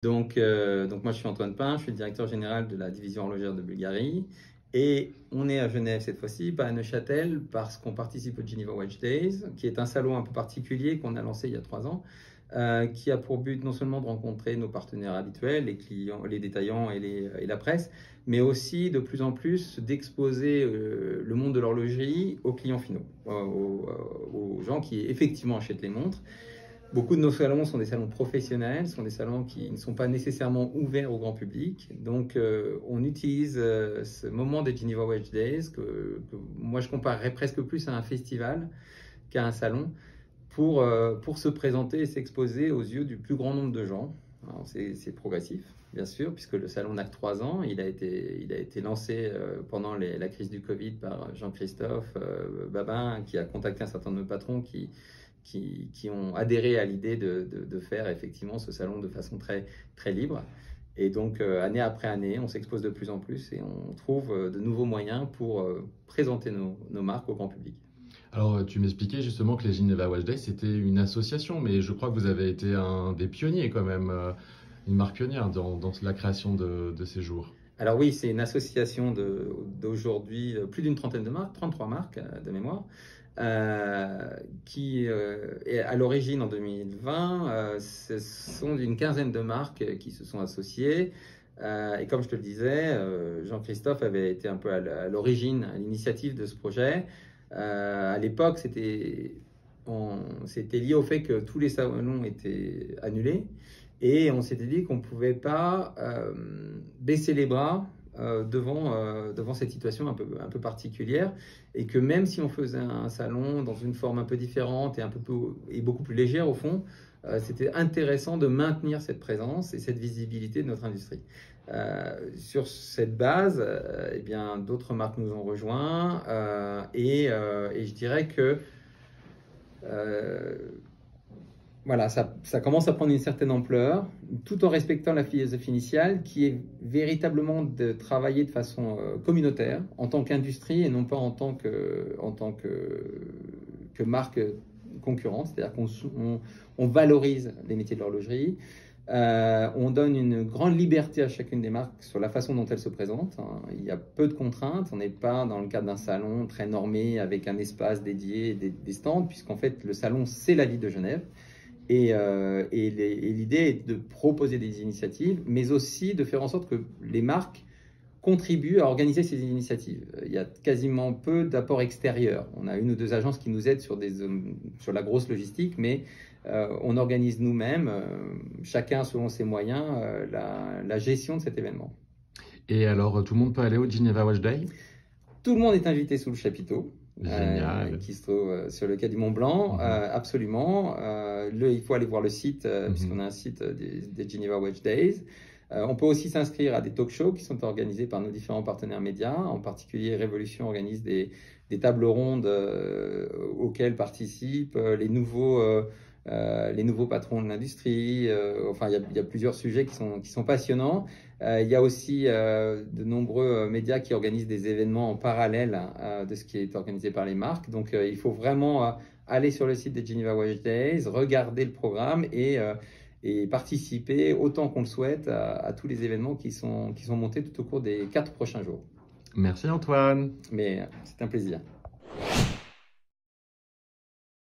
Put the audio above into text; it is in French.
Donc moi, je suis Antoine Pin, je suis le directeur général de la division horlogère de Bulgarie. Et on est à Genève cette fois-ci, pas à Neuchâtel, parce qu'on participe au Geneva Watch Days, qui est un salon un peu particulier qu'on a lancé il y a 3 ans, qui a pour but non seulement de rencontrer nos partenaires habituels, les clients, les détaillants et la presse, mais aussi de plus en plus d'exposer le monde de l'horlogerie aux clients finaux, aux gens qui effectivement achètent les montres. Beaucoup de nos salons sont des salons professionnels, sont des salons qui ne sont pas nécessairement ouverts au grand public. Donc, on utilise ce moment des Geneva Watch Days, que moi je comparerais presque plus à un festival qu'à un salon, pour se présenter et s'exposer aux yeux du plus grand nombre de gens. C'est progressif, bien sûr, puisque le salon n'a que 3 ans. Il a été lancé pendant la crise du Covid par Jean-Christophe Babin, qui a contacté un certain nombre de patrons qui ont adhéré à l'idée de faire effectivement ce salon de façon très, très libre. Et donc, année après année, on s'expose de plus en plus et on trouve de nouveaux moyens pour présenter nos marques au grand public. Alors, tu m'expliquais justement que les Geneva Watch Days, c'était une association, mais je crois que vous avez été un des pionniers quand même, une marque pionnière dans la création de ces jours. Alors oui, c'est une association d'aujourd'hui, plus d'une trentaine de marques, 33 marques de mémoire, qui est à l'origine en 2020. Ce sont une quinzaine de marques qui se sont associées. Et comme je te le disais, Jean-Christophe avait été un peu à l'origine, à l'initiative de ce projet. À l'époque, c'était lié au fait que tous les salons étaient annulés. Et on s'était dit qu'on ne pouvait pas baisser les bras devant cette situation un peu particulière, et que même si on faisait un salon dans une forme un peu différente et beaucoup plus légère au fond, c'était intéressant de maintenir cette présence et cette visibilité de notre industrie. Sur cette base, eh bien, d'autres marques nous ont rejoints et je dirais que voilà, ça commence à prendre une certaine ampleur, tout en respectant la philosophie initiale qui est véritablement de travailler de façon communautaire, en tant qu'industrie et non pas en tant que marque concurrente. C'est-à-dire qu'on valorise les métiers de l'horlogerie, on donne une grande liberté à chacune des marques sur la façon dont elles se présentent. Il y a peu de contraintes, on n'est pas dans le cadre d'un salon très normé avec un espace dédié, des stands, puisqu'en fait le salon c'est la ville de Genève. Et l'idée est de proposer des initiatives, mais aussi de faire en sorte que les marques contribuent à organiser ces initiatives. Il y a quasiment peu d'apports extérieurs. On a une ou deux agences qui nous aident sur la grosse logistique, mais on organise nous-mêmes, chacun selon ses moyens, la gestion de cet événement. Et alors, tout le monde peut aller au Geneva Watch Day? Tout le monde est invité sous le chapiteau. Qui se trouve sur le quai du Mont Blanc, absolument. Il faut aller voir le site, puisqu'on a un site des Geneva Watch Days. On peut aussi s'inscrire à des talk shows qui sont organisés par nos différents partenaires médias. En particulier, Révolution organise des tables rondes auxquelles participent les nouveaux patrons de l'industrie. Enfin, il y a plusieurs sujets qui sont passionnants. Il y a aussi de nombreux médias qui organisent des événements en parallèle de ce qui est organisé par les marques. Donc, il faut vraiment aller sur le site des Geneva Watch Days, regarder le programme et participer autant qu'on le souhaite à tous les événements qui sont montés tout au cours des 4 prochains jours. Merci Antoine. Mais c'est un plaisir.